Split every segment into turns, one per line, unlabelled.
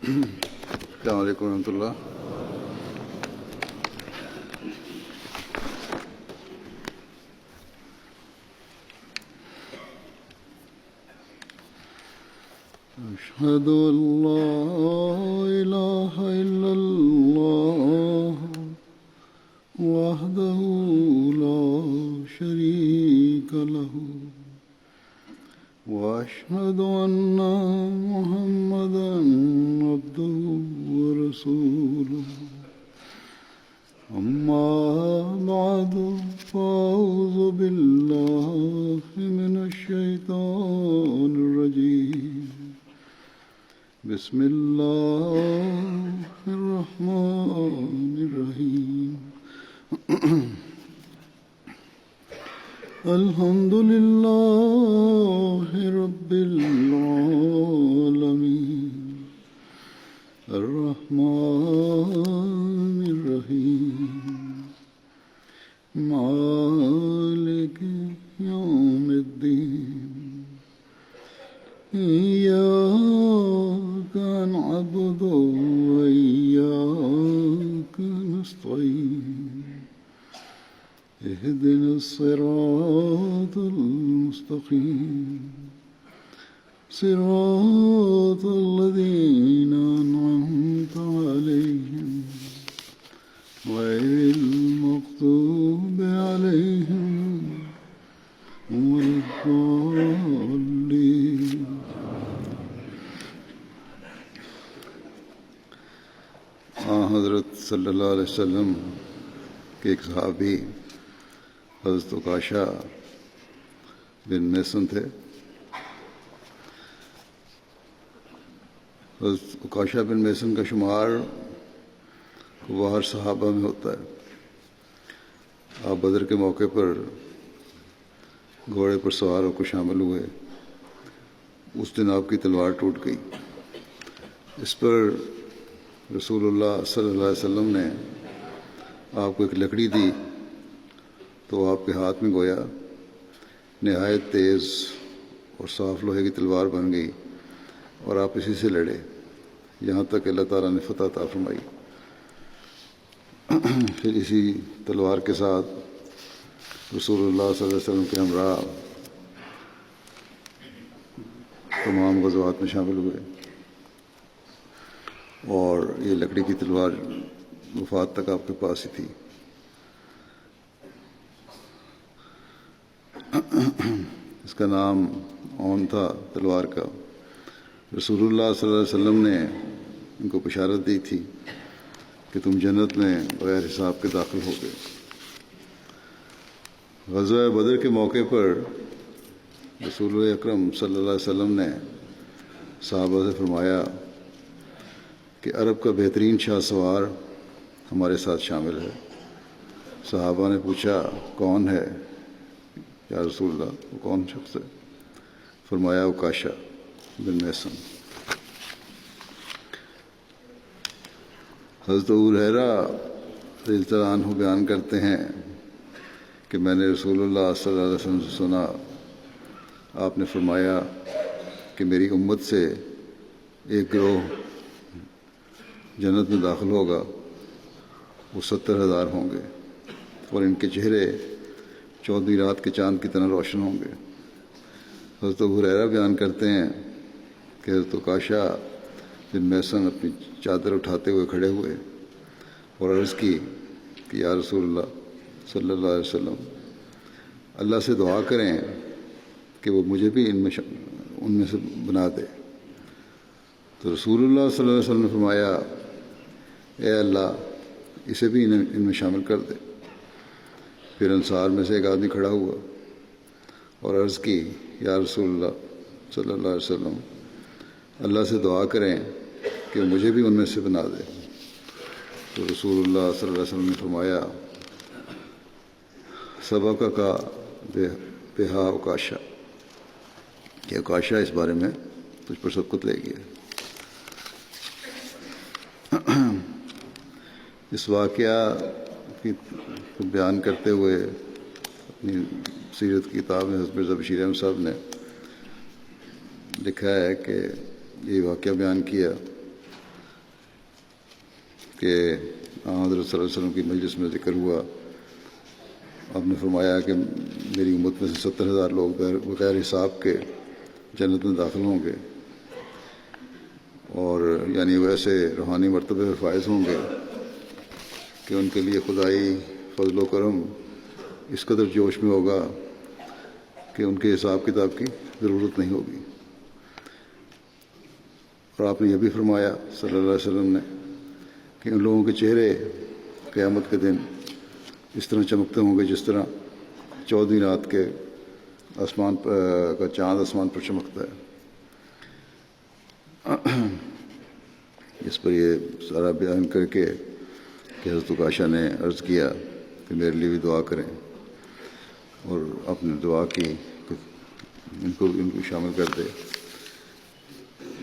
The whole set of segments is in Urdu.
السلام علیکم ورحمۃ اللہ۔ أشهد أن لا إله إلا الله وحده لا شريك له وأشهد أن محمدا عبده ورسوله أما بعد فأعوذ بالله من الشيطان الرجيم بسم الله الرحمن الرحيم الحمد لله رب العالمين الرحمن الرحيم مالك يوم الدين إياك نعبد وإياك نستعين اهدنا الصراط المستقيم صراط الذين أنعمت عليهم غير المغضوب عليهم ولا الضالين۔ حضرت صلی اللہ علیہ وسلم کے ایک صحابی حضرت عکاشہ بن محصن تھے۔ حضرت عکاشہ بن محصن کا شمار کبار صحابہ میں ہوتا ہے۔ آپ بدر کے موقع پر گھوڑے پر سوار ہو کر شامل ہوئے۔ اس دن آپ کی تلوار ٹوٹ گئی۔ اس پر رسول اللہ صلی اللہ علیہ وسلم نے آپ کو ایک لکڑی دی تو آپ کے ہاتھ میں گویا نہایت تیز اور صاف لوہے کی تلوار بن گئی اور آپ اسی سے لڑے یہاں تک کہ اللہ تعالیٰ نے فتح عطا فرمائی۔ پھر اسی تلوار کے ساتھ رسول اللہ صلی اللہ علیہ وسلم کے ہمراہ تمام غزوات میں شامل ہوئے اور یہ لکڑی کی تلوار وفات تک آپ کے پاس ہی تھی۔ اس کا نام اون تھا تلوار کا۔ رسول اللہ صلی اللہ علیہ وسلم نے ان کو بشارت دی تھی کہ تم جنت میں بغیر حساب کے داخل ہو گئے۔ غزوہ بدر کے موقع پر رسول اکرم صلی اللہ علیہ وسلم نے صحابہ سے فرمایا کہ عرب کا بہترین شاہ سوار ہمارے ساتھ شامل ہے۔ صحابہ نے پوچھا کون ہے یا رسول اللہ، وہ کون شخص ہے؟ فرمایا عکاشہ بن محصن۔ حضرت ابو ہریرہ رضی اللہ عنہ بیان کرتے ہیں کہ میں نے رسول اللہ صلی اللہ علیہ وسلم سے سنا، آپ نے فرمایا کہ میری امت سے ایک گروہ جنت میں داخل ہوگا، وہ 70,000 ہوں گے اور ان کے چہرے 14ویں رات کے چاند کی طرح روشن ہوں گے۔ حضرت ابو ہریرہ بیان کرتے ہیں کہ حضرت عکاشہ بن محصن اپنی چادر اٹھاتے ہوئے کھڑے ہوئے اور عرض کی کہ یا رسول اللہ صلی اللہ علیہ وسلم، اللہ سے دعا کریں کہ وہ مجھے بھی ان میں سے بنا دے۔ تو رسول اللہ صلی اللہ علیہ وسلم نے فرمایا اے اللہ اسے بھی ان میں شامل کر دے۔ پھر انصار میں سے ایک آدمی کھڑا ہوا اور عرض کی یا رسول اللہ صلی اللہ علیہ وسلم، اللہ سے دعا کریں کہ مجھے بھی ان میں سے بنا دے۔ تو رسول اللہ صلی اللہ علیہ وسلم نے فرمایا سبق کا بہا عکاشہ، کہ عکاشہ اس بارے میں تجھ پر سبقت لے گیا۔ اس واقعہ کی بیان کرتے ہوئے اپنی سیرت کی کتاب میں حضرت مرزا بشیر احمد صاحب نے لکھا ہے کہ یہ واقعہ بیان کیا کہ حضرت صلی اللہ علیہ وسلم کی مجلس میں ذکر ہوا، آپ نے فرمایا کہ میری امت میں سے 70,000 لوگ بغیر حساب کے جنت میں داخل ہوں گے، اور یعنی ویسے روحانی مرتبے پر فائز ہوں گے کہ ان کے لیے خدائی فضل و کرم اس قدر جوش میں ہوگا کہ ان کے حساب کتاب کی ضرورت نہیں ہوگی۔ اور آپ نے یہ بھی فرمایا صلی اللہ علیہ وسلم نے کہ ان لوگوں کے چہرے قیامت کے دن اس طرح چمکتے ہوں گے جس طرح 14ویں رات کے آسمان کا چاند آسمان پر چمکتا ہے۔ اس پر یہ سارا بیان کر کے کہ حضرت عکاشہ نے عرض کیا کہ میرے لیے بھی دعا کریں، اور اپنے دعا کی کہ ان کو شامل کر دے۔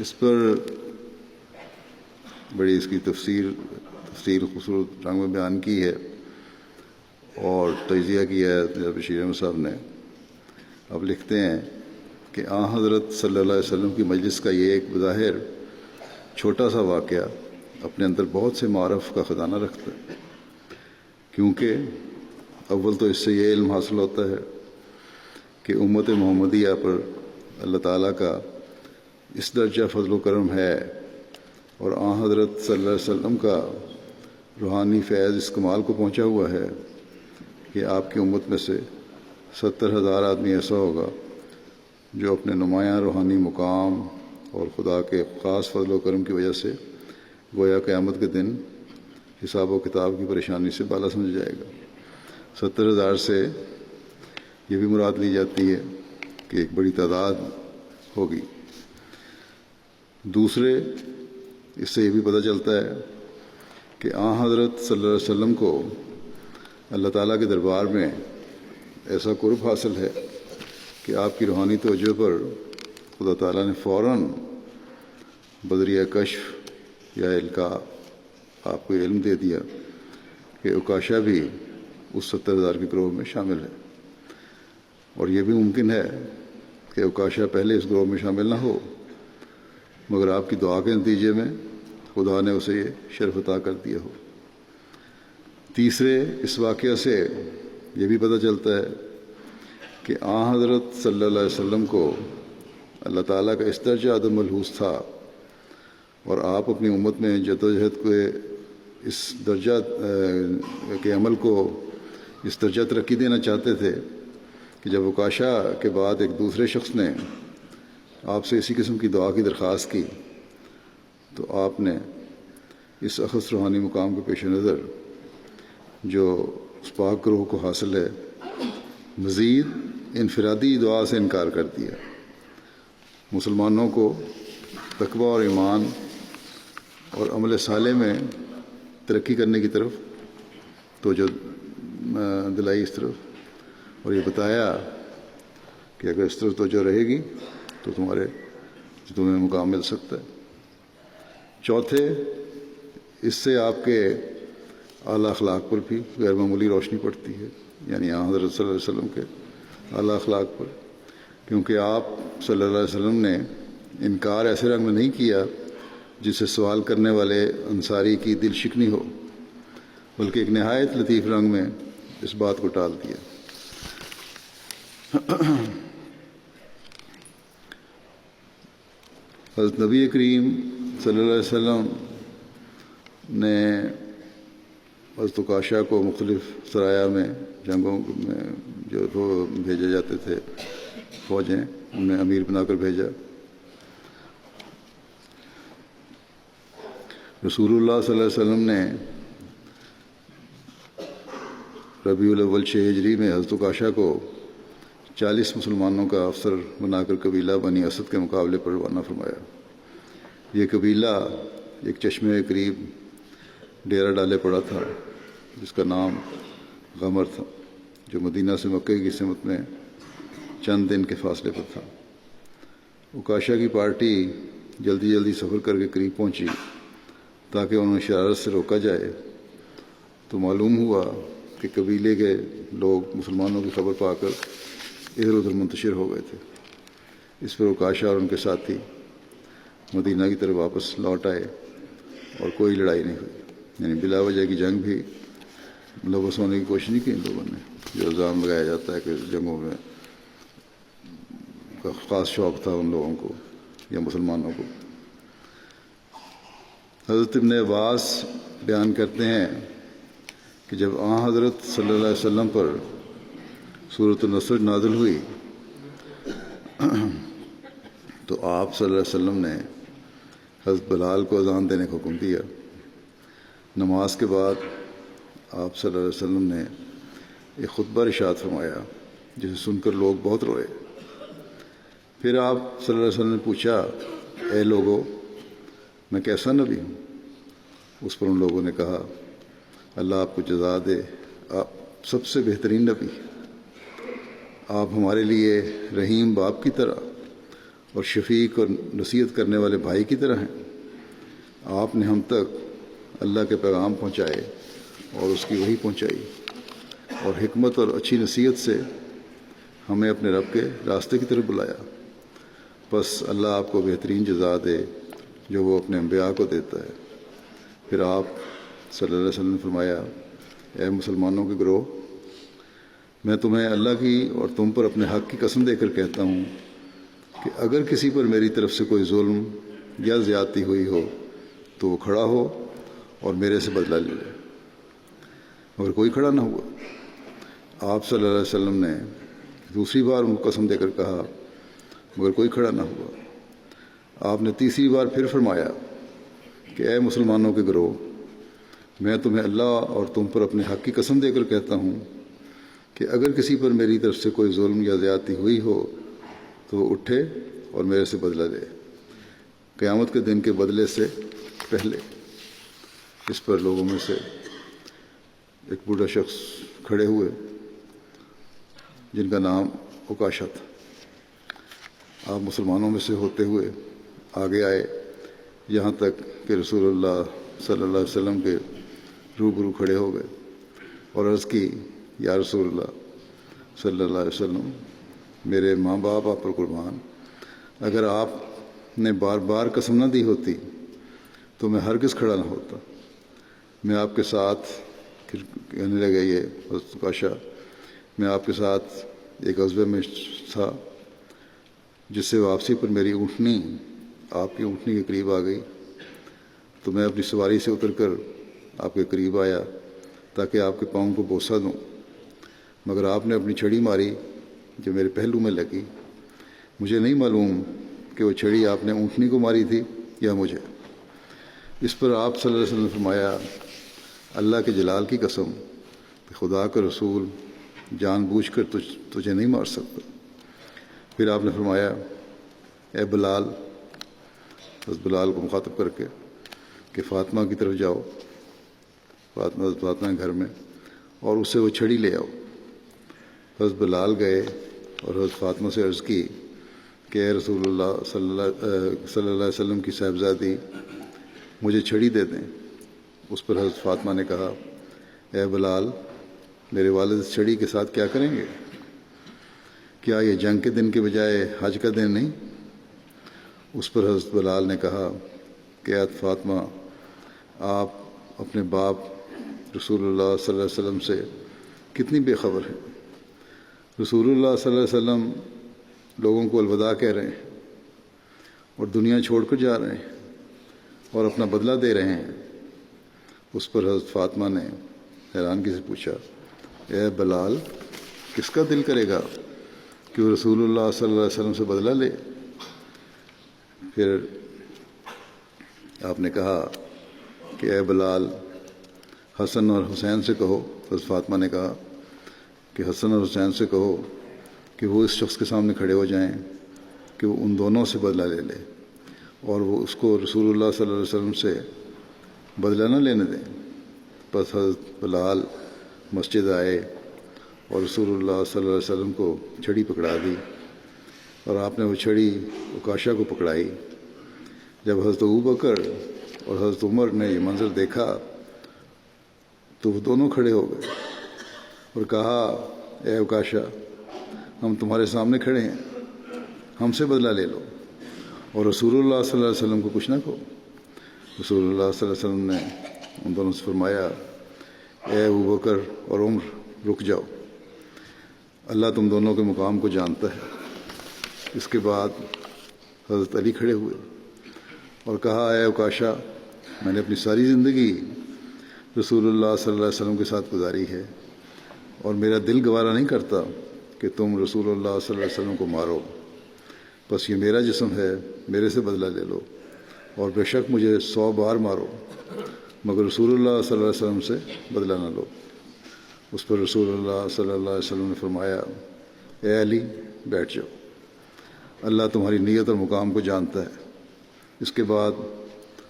اس پر بڑی اس کی تفسیر خوبصورت رنگ میں بیان کی ہے اور تجزیہ کیا ہے جناب بشیر احمد صاحب نے۔ اب لکھتے ہیں کہ حضرت صلی اللہ علیہ وسلم کی مجلس کا یہ ایک بظاہر چھوٹا سا واقعہ اپنے اندر بہت سے معارف کا خزانہ رکھتا ہے، کیونکہ اول تو اس سے یہ علم حاصل ہوتا ہے کہ امت محمدیہ پر اللہ تعالیٰ کا اس درجہ فضل و کرم ہے، اور حضرت صلی اللہ علیہ وسلم کا روحانی فیض اس کمال کو پہنچا ہوا ہے کہ آپ کی امت میں سے 70,000 آدمی ایسا ہوگا جو اپنے نمایاں روحانی مقام اور خدا کے خاص فضل و کرم کی وجہ سے گویا قیامت کے دن حساب و کتاب کی پریشانی سے بالا سمجھ جائے گا۔ 70,000 سے یہ بھی مراد لی جاتی ہے کہ ایک بڑی تعداد ہوگی۔ دوسرے اس سے یہ بھی پتہ چلتا ہے کہ حضرت صلی اللہ علیہ وسلم کو اللہ تعالیٰ کے دربار میں ایسا قرب حاصل ہے کہ آپ کی روحانی توجہ پر خدا تعالیٰ نے فوراً بذریعہ کشف یا القاء آپ کو علم دے دیا کہ عکاشہ بھی اس 70,000 کے گروہ میں شامل ہے، اور یہ بھی ممکن ہے کہ عکاشہ پہلے اس گروہ میں شامل نہ ہو، مگر آپ کی دعا کے نتیجے میں خدا نے اسے یہ شرف عطا کر دیا ہو۔ تیسرے اس واقعہ سے یہ بھی پتہ چلتا ہے کہ حضرت صلی اللہ علیہ وسلم کو اللہ تعالیٰ کا اس درجہ عدم ملحوظ تھا، اور آپ اپنی امت میں جدوجہد کو اس درجہ کے عمل کو اس درجہ ترقی دینا چاہتے تھے کہ جب عکاشہ کے بعد ایک دوسرے شخص نے آپ سے اسی قسم کی دعا کی درخواست کی تو آپ نے اس اخص روحانی مقام کے پیش نظر جو اس پاک گروہ کو حاصل ہے مزید انفرادی دعا سے انکار کر دیا۔ مسلمانوں کو تقوی اور ایمان اور عمل صالح میں ترقی کرنے کی طرف توجہ دلائی اس طرف، اور یہ بتایا کہ اگر اس طرف توجہ رہے گی تو تمہیں مقام مل سکتا ہے۔ چوتھے اس سے آپ کے اعلیٰ اخلاق پر بھی غیر معمولی روشنی پڑتی ہے، یعنی حضرت صلی اللہ علیہ وسلم کے اعلیٰ اخلاق پر، کیونکہ آپ صلی اللہ علیہ وسلم نے انکار ایسے رنگ میں نہیں کیا جس سے سوال کرنے والے انصاری کی دل شکنی ہو، بلکہ ایک نہایت لطیف رنگ میں اس بات کو ٹال دیا۔ حضرت نبی کریم صلی اللہ علیہ وسلم نے حضرت عکاشہ کو مختلف سرایا میں جنگوں میں جو بھیجے جاتے تھے فوجیں، ان میں امیر بنا کر بھیجا۔ رسول اللہ صلی اللہ علیہ وسلم نے ربیع الاول 6 ہجری میں حضرت عکاشہ کو 40 مسلمانوں کا افسر بنا کر قبیلہ بنی اسد کے مقابلے پر روانہ فرمایا۔ یہ قبیلہ ایک چشمے کے قریب ڈیرا ڈالے پڑا تھا جس کا نام غمر تھا، جو مدینہ سے مکہ کی سمت میں چند دن کے فاصلے پر تھا۔ عکاشہ کی پارٹی جلدی سفر کر کے قریب پہنچی تاکہ انہیں شرارت سے روکا جائے، تو معلوم ہوا کہ قبیلے کے لوگ مسلمانوں کی خبر پا کر ادھر ادھر منتشر ہو گئے تھے۔ اس پر عکاشہ اور ان کے ساتھی مدینہ کی طرف واپس لوٹ آئے اور کوئی لڑائی نہیں ہوئی۔ یعنی بلا وجہ کی جنگ بھی ملوث ہونے کی کوشش نہیں کی ان لوگوں نے، جو الزام لگایا جاتا ہے کہ جنگوں میں کا خاص شوق تھا ان لوگوں کو یا مسلمانوں کو۔ حضرت ابن عباس بیان کرتے ہیں کہ جب حضرت صلی اللہ علیہ وسلم پر سورۃ النصر نازل ہوئی تو آپ صلی اللہ علیہ وسلم نے حضرت بلال کو اذان دینے کا حکم دیا۔ نماز کے بعد آپ صلی اللہ علیہ وسلم نے ایک خطبہ ارشاد فرمایا جسے سن کر لوگ بہت روئے۔ پھر آپ صلی اللہ علیہ وسلم نے پوچھا، اے لوگو، میں کیسا نبی ہوں؟ اس پر ان لوگوں نے کہا، اللہ آپ کو جزا دے، آپ سب سے بہترین نبی، آپ ہمارے لیے رحیم باپ کی طرح اور شفیق اور نصیحت کرنے والے بھائی کی طرح ہیں۔ آپ نے ہم تک اللہ کے پیغام پہنچائے اور اس کی وحی پہنچائی، اور حکمت اور اچھی نصیحت سے ہمیں اپنے رب کے راستے کی طرف بلایا۔ بس اللہ آپ کو بہترین جزا دے جو وہ اپنے انبیاء کو دیتا ہے۔ پھر آپ صلی اللہ علیہ وسلم نے فرمایا، اے مسلمانوں کے گروہ، میں تمہیں اللہ کی اور تم پر اپنے حق کی قسم دے کر کہتا ہوں کہ اگر کسی پر میری طرف سے کوئی ظلم یا زیادتی ہوئی ہو تو وہ کھڑا ہو اور میرے سے بدلہ لے لے۔ مگر کوئی کھڑا نہ ہوا۔ آپ صلی اللہ علیہ وسلم نے دوسری بار ان کو قسم دے کر کہا، مگر کوئی کھڑا نہ ہوا۔ آپ نے تیسری بار پھر فرمایا کہ اے مسلمانوں کے گروہ، میں تمہیں اللہ اور تم پر اپنے حق کی قسم دے کر کہتا ہوں کہ اگر کسی پر میری طرف سے کوئی ظلم یا زیادتی ہوئی ہو تو وہ اٹھے اور میرے سے بدلہ لے، قیامت کے دن کے بدلے سے پہلے۔ اس پر لوگوں میں سے ایک بوڑھا شخص کھڑے ہوئے جن کا نام عکاشہ تھا۔ آپ مسلمانوں میں سے ہوتے ہوئے آگے آئے، یہاں تک کہ رسول اللہ صلی اللہ علیہ وسلم کے روبرو کھڑے ہو گئے اور عرض کی، یا رسول اللہ صلی اللہ علیہ وسلم، میرے ماں باپ آپ پر قربان، اگر آپ نے بار بار قسم نہ دی ہوتی تو میں ہرگز کھڑا نہ ہوتا۔ میں آپ کے ساتھ، کہنے لگے یہ حضرت عکاشہ، میں آپ کے ساتھ ایک غزوے میں تھا جس سے واپسی پر میری اونٹنی آپ کی اونٹنی کے قریب آ گئی، تو میں اپنی سواری سے اتر کر آپ کے قریب آیا تاکہ آپ کے پاؤں کو بوسہ دوں، مگر آپ نے اپنی چھڑی ماری جو میرے پہلو میں لگی۔ مجھے نہیں معلوم کہ وہ چھڑی آپ نے اونٹنی کو ماری تھی یا مجھے۔ اس پر آپ صلی اللہ علیہ وسلم نے فرمایا، اللہ کے جلال کی قسم کہ خدا کا رسول جان بوجھ کر تجھے نہیں مار سکتا۔ پھر آپ نے فرمایا، اے بلال، حضرت بلال کو مخاطب کر کے، کہ فاطمہ کی طرف جاؤ، فاطمہ کے گھر میں، اور اس سے وہ چھڑی لے آؤ۔ حضرت بلال گئے اور حضرت فاطمہ سے عرض کی کہ اے رسول اللہ صلی اللہ علیہ وسلم کی صاحبزادی، مجھے چھڑی دے دیں۔ اس پر حضرت فاطمہ نے کہا، اے بلال، میرے والد اس چھڑی کے ساتھ کیا کریں گے؟ کیا یہ جنگ کے دن کے بجائے حج کا دن نہیں؟ اس پر حضرت بلال نے کہا کہ اے فاطمہ، آپ اپنے باپ رسول اللہ صلی اللہ علیہ وسلم سے کتنی بے خبر ہیں۔ رسول اللہ صلی اللہ علیہ وسلم لوگوں کو الوداع کہہ رہے ہیں اور دنیا چھوڑ کر جا رہے ہیں اور اپنا بدلہ دے رہے ہیں۔ اس پر حضرت فاطمہ نے حیرانگی سے پوچھا، اے بلال، کس کا دل کرے گا کہ وہ رسول اللہ صلی اللہ علیہ وسلم سے بدلہ لے؟ پھر آپ نے کہا کہ اے بلال، حسن اور حسین سے کہو۔ حضرت فاطمہ نے کہا کہ حسن اور حسین سے کہو کہ وہ اس شخص کے سامنے کھڑے ہو جائیں کہ وہ ان دونوں سے بدلہ لے لے اور وہ اس کو رسول اللہ صلی اللہ علیہ وسلم سے بدلہ نہ لینے دیں۔ بس حضرت بلال مسجد آئے اور رسول اللہ صلی اللہ علیہ وسلم کو چھڑی پکڑا دی اور آپ نے وہ چھڑی عکاشہ کو پکڑائی۔ جب حضرت ابوبکر اور حضرت عمر نے یہ منظر دیکھا تو وہ دونوں کھڑے ہو گئے اور کہا، اے عکاشہ، ہم تمہارے سامنے کھڑے ہیں، ہم سے بدلہ لے لو اور رسول اللہ صلی اللہ علیہ وسلم کو کچھ نہ کہو۔ رسول اللہ صلی اللہ علیہ وسلم نے ان دونوں سے فرمایا اے ابو بکر اور عمر رک جاؤ، اللہ تم دونوں کے مقام کو جانتا ہے۔ اس کے بعد حضرت علی کھڑے ہوئے اور کہا اے عکاشہ، میں نے اپنی ساری زندگی رسول اللہ صلی اللہ علیہ وسلم کے ساتھ گزاری ہے اور میرا دل گوارا نہیں کرتا کہ تم رسول اللہ صلی اللہ علیہ وسلم کو مارو، بس یہ میرا جسم ہے، میرے سے بدلہ لے لو، اور بے شک مجھے 100 بار مارو مگر رسول اللہ صلی اللہ علیہ وسلم سے بدلہ نہ لو۔ اس پر رسول اللہ صلی اللہ علیہ وسلم نے فرمایا اے علی بیٹھ جاؤ، اللہ تمہاری نیت اور مقام کو جانتا ہے۔ اس کے بعد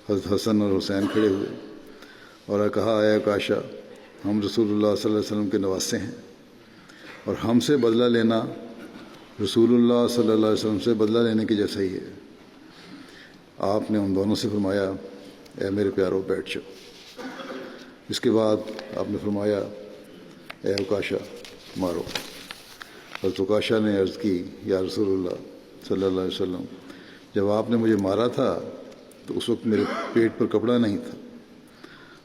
حضرت حسن اور حسین کھڑے ہوئے اور کہا اے عکاشہ، ہم رسول اللہ صلی اللہ علیہ وسلم کے نواسے ہیں اور ہم سے بدلہ لینا رسول اللہ صلی اللہ علیہ وسلم سے بدلہ لینے کی جیسا ہی ہے۔ آپ نے ان دونوں سے فرمایا اے میرے پیارو بیٹھ جاؤ۔ اس کے بعد آپ نے فرمایا اے عکاشہ مارو۔ حضرت عکاشہ نے عرض کی یا رسول اللہ صلی اللہ علیہ وسلم، جب آپ نے مجھے مارا تھا تو اس وقت میرے پیٹ پر کپڑا نہیں تھا۔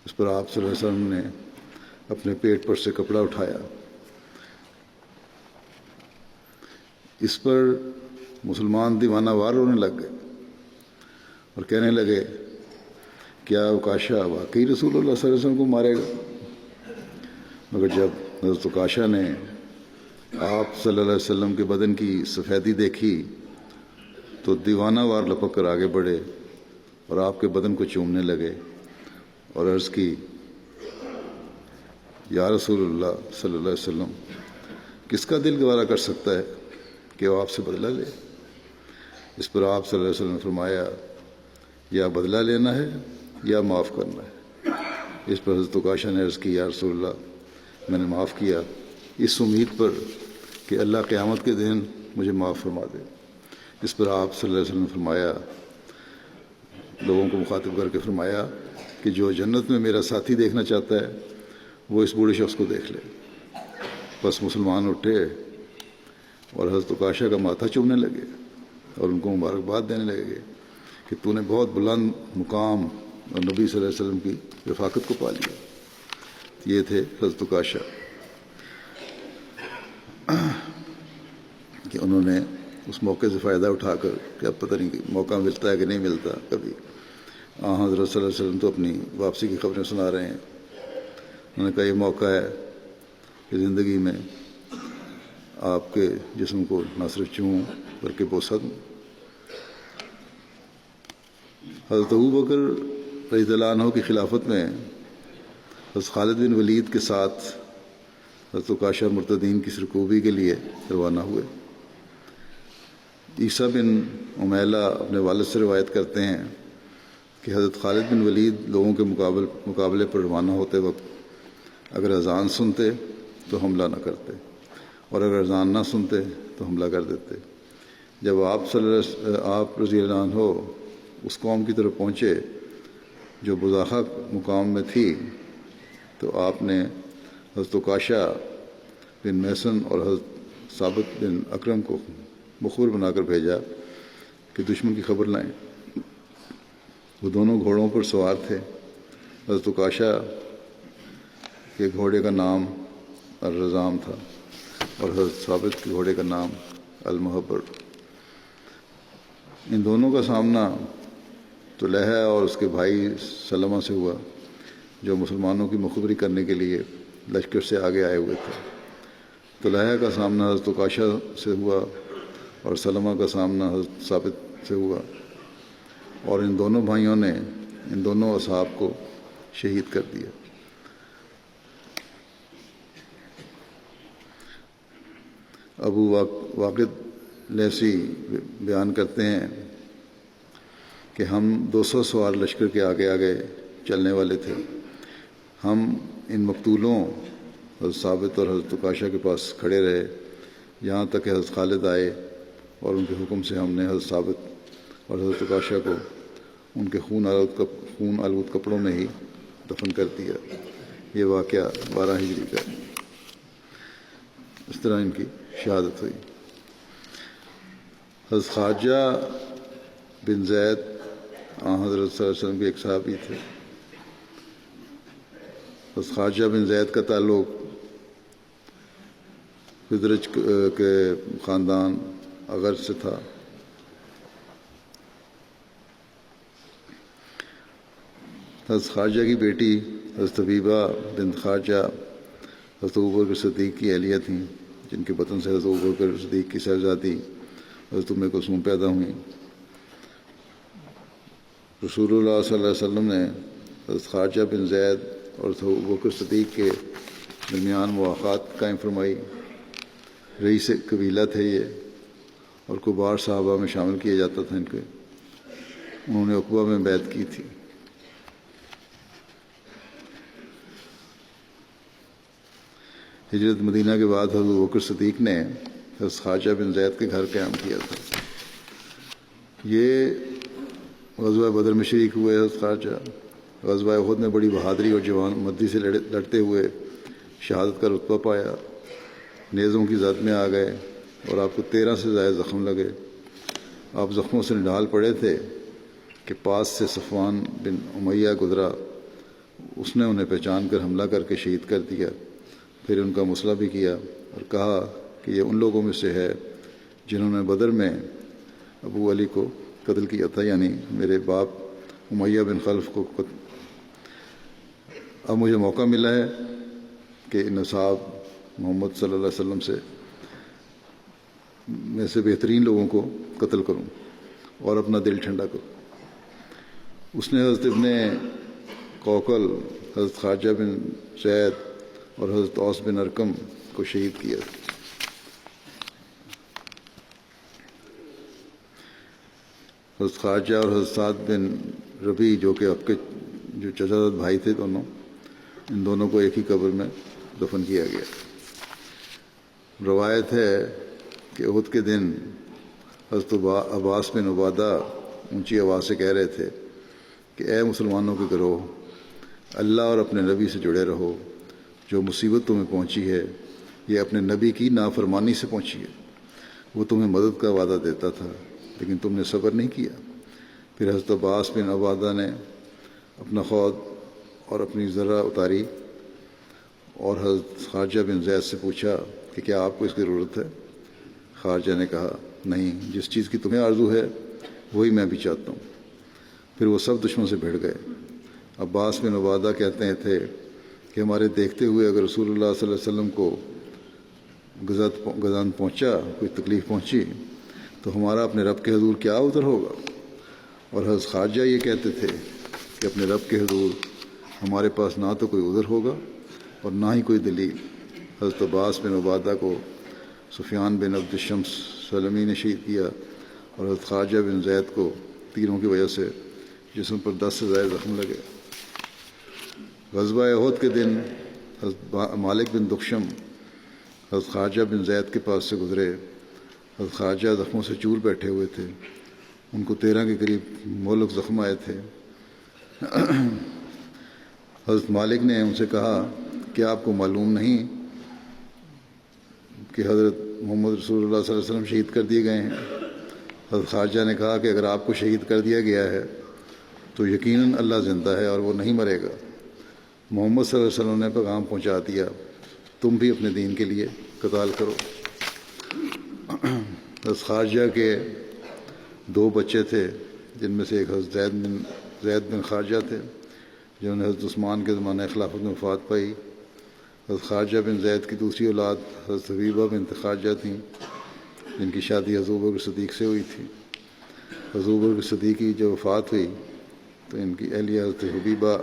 اس پر آپ صلی اللہ علیہ وسلم نے اپنے پیٹ پر سے کپڑا اٹھایا۔ اس پر مسلمان دیوانہ وار رونے لگ گئے اور کہنے لگے کیا عکاشہ واقعی رسول اللہ صلی اللہ علیہ وسلم کو مارے گا؟ مگر جب حضرت عکاشہ نے آپ صلی اللہ علیہ وسلم کے بدن کی سفیدی دیکھی تو دیوانہ وار لپک کر آگے بڑھے اور آپ کے بدن کو چومنے لگے اور عرض کی یا رسول اللہ صلی اللہ علیہ وسلم، کس کا دل گوارا کر سکتا ہے کہ وہ آپ سے بدلہ لے؟ اس پر آپ صلی اللہ علیہ وسلم نے فرمایا یا بدلہ لینا ہے یا معاف کرنا ہے۔ اس پر حضرت عکاشہ نے عرض کی یا رسول اللہ، میں نے معاف کیا اس امید پر کہ اللہ قیامت کے دن مجھے معاف فرما دے۔ اس پر آپ صلی اللہ علیہ وسلم نے فرمایا، لوگوں کو مخاطب کر کے فرمایا کہ جو جنت میں میرا ساتھی دیکھنا چاہتا ہے وہ اس بوڑھے شخص کو دیکھ لے۔ بس مسلمان اٹھے اور حضرت عکاشہ کا ماتھا چومنے لگے اور ان کو مبارکباد دینے لگے کہ تو نے بہت بلند مقام اور نبی صلی اللہ علیہ وسلم کی رفاقت کو پا لیا۔ یہ تھے حضرت عکاشہ کہ انہوں نے اس موقع سے فائدہ اٹھا کر کہ اب پتہ نہیں موقع ملتا ہے کہ نہیں ملتا کبھی، حضرت صلی اللہ علیہ وسلم تو اپنی واپسی کی خبریں سنا رہے ہیں۔ انہوں نے کہا یہ موقع ہے کہ زندگی میں آپ کے جسم کو نہ صرف چوموں بلکہ بوسہ دوں۔ حضرت ابو بکر رضی اللہ عنہ کی خلافت میں حضرت خالد بن ولید کے ساتھ حضرت عکاشہ مرتدین کی سرکوبی کے لیے روانہ ہوئے۔ عیسیٰ بن عمیلہ اپنے والد سے روایت کرتے ہیں کہ حضرت خالد بن ولید لوگوں کے مقابلے پر روانہ ہوتے وقت اگر اذان سنتے تو حملہ نہ کرتے اور اگر اذان نہ سنتے تو حملہ کر دیتے۔ جب آپ رضی اللہ عنہ اس قوم کی طرف پہنچے جو بزاخہ مقام میں تھی تو آپ نے حضرت عکاشہ بن محسن اور حضرت ثابت بن اکرم کو مخبر بنا کر بھیجا کہ دشمن کی خبر لائیں۔ وہ دونوں گھوڑوں پر سوار تھے۔ حضرت عکاشہ کے گھوڑے کا نام الرزام تھا اور حضرت ثابت کے گھوڑے کا نام المحبر۔ ان دونوں کا سامنا طلحہ اور اس کے بھائی سلمہ سے ہوا جو مسلمانوں کی مخبری کرنے کے لیے لشکر سے آگے آئے ہوئے تھے۔ طلحہ کا سامنا حضرت عکاشہ سے ہوا اور سلمہ کا سامنا حضرت ثابت سے ہوا، اور ان دونوں بھائیوں نے ان دونوں اصحاب کو شہید کر دیا۔ ابو واقد لیثی بیان کرتے ہیں کہ ہم 200 سوار لشکر کے آگے آگے چلنے والے تھے۔ ہم ان مقتولوں حضرت ثابت اور حضرت عکاشہ کے پاس کھڑے رہے یہاں تک کہ حضرت خالد آئے اور ان کے حکم سے ہم نے حضرت ثابت اور حضرت عکاشہ کو ان کے خون آلود کپڑوں میں ہی دفن کر دیا۔ یہ واقعہ 12 ہجری کا۔ اس طرح ان کی شہادت ہوئی۔ حضرت خارجہ بن زید حضرت صلی اللہ علیہ وسلم کے ایک صحابی تھے۔ بس خارجہ بن زید کا تعلق خزرج کے خاندان اغر سے تھا۔ حضرت خارجہ کی بیٹی حضرت حبیبہ بنت خارجہ حضرت ابوبکر صدیق کی اہلیہ تھیں، جن کے بطن سے حضرت ابوبکر صدیق کی صاحبزادی حضرت ام کلثوم پیدا ہوئیں۔ رسول اللہ صلی اللہ علیہ وسلم نے حضرت خارجہ بن زید اور حضرت ابوبکر صدیق کے درمیان مواخات قائم فرمائی۔ رئیس قبیلہ تھے یہ، اور کبار صحابہ میں شامل کیا جاتا تھا ان کے۔ انہوں نے عقبہ میں بیعت کی تھی۔ ہجرت مدینہ کے بعد حضرت ابوبکر صدیق نے حضرت خارجہ بن زید کے گھر قیام کیا تھا۔ یہ غزوہ بدر میں شریک ہوئے۔ حضرت خارجہ غزوہ احد میں بڑی بہادری اور جوان مردی سے لڑتے ہوئے شہادت کا رتبہ پایا۔ نیزوں کی زد میں آ گئے اور آپ کو 13 سے زائد زخم لگے۔ آپ زخموں سے نڈال پڑے تھے کہ پاس سے صفوان بن امیہ گزرا۔ اس نے انہیں پہچان کر حملہ کر کے شہید کر دیا۔ پھر ان کا مسئلہ بھی کیا اور کہا کہ یہ ان لوگوں میں سے ہے جنہوں نے بدر میں ابو علی کو قتل کیا تھا، یعنی میرے باپ امیہ بن خلف کو قتل۔ اب مجھے موقع ملا ہے کہ ان اصحاب محمد صلی اللہ علیہ وسلم میں سے بہترین لوگوں کو قتل کروں اور اپنا دل ٹھنڈا کروں۔ اس نے حضرت ابن قوقل، حضرت خارجہ بن زید اور حضرت اوس بن ارقم کو شہید کیا۔ حضرت خارجہ اور حضرت سعد بن ربیع جو کہ آپ کے جو چچا زاد بھائی تھے دونوں، ان دونوں کو ایک ہی قبر میں دفن کیا گیا۔ روایت ہے کہ احد کے دن حضرت عباس بن عبادہ اونچی آواز سے کہہ رہے تھے کہ اے مسلمانوں کے گروہ، اللہ اور اپنے نبی سے جڑے رہو۔ جو مصیبت تمہیں پہنچی ہے یہ اپنے نبی کی نافرمانی سے پہنچی ہے۔ وہ تمہیں مدد کا وعدہ دیتا تھا لیکن تم نے صبر نہیں کیا۔ پھر حضرت عباس بن عبادہ نے اپنا خود اور اپنی ذرہ اتاری اور حضرت خارجہ بن زید سے پوچھا کہ کیا آپ کو اس کی ضرورت ہے؟ خارجہ نے کہا نہیں، جس چیز کی تمہیں آرزو ہے وہی میں بھی چاہتا ہوں۔ پھر وہ سب دشمن سے بھیڑ گئے۔ عباس بن عبادہ کہتے تھے کہ ہمارے دیکھتے ہوئے اگر رسول اللہ صلی اللہ علیہ وسلم کو غزان پہنچا، کوئی تکلیف پہنچی، تو ہمارا اپنے رب کے حضور کیا عذر ہوگا؟ اور حضرت خارجہ یہ کہتے تھے کہ اپنے رب کے حضور ہمارے پاس نہ تو کوئی عذر ہوگا اور نہ ہی کوئی دلیل۔ حضرت عباس بن عبادہ کو سفیان بن عبد الشمس سلمی نے شہید کیا اور حضرت خارجہ بن زید کو تیروں کی وجہ سے جسم پر 10 سے زائد زخم لگے۔ غزوہ احد کے دن حضرت مالک بن دخشم حضرت خارجہ بن زید کے پاس سے گزرے۔ حضرت خارجہ زخموں سے چور بیٹھے ہوئے تھے۔ ان کو 13 کے قریب مہلک زخم آئے تھے۔ حضرت مالک نے ان سے کہا کہ آپ کو معلوم نہیں کہ حضرت محمد رسول اللہ صلی اللہ علیہ وسلم شہید کر دیے گئے ہیں؟ حضرت خارجہ نے کہا کہ اگر آپ کو شہید کر دیا گیا ہے تو یقیناً اللہ زندہ ہے اور وہ نہیں مرے گا۔ محمد صلی اللہ علیہ وسلم نے پیغام پہنچا دیا، تم بھی اپنے دین کے لیے قتال کرو۔ حضرت خارجہ کے 2 بچے تھے، جن میں سے ایک حضرت زید بن خارجہ تھے جنہوں نے حضرت عثمان کے زمانہ خلافت میں وفات پائی۔ حضرت خارجہ بن زید کی دوسری اولاد حضرت حبیبہ بنت خارجہ تھیں، جن کی شادی حضرت ابوبکر صدیق سے ہوئی تھی۔ حضرت ابوبکر صدیق کی جب وفات ہوئی تو ان کی اہلیہ حضرت حبیبہ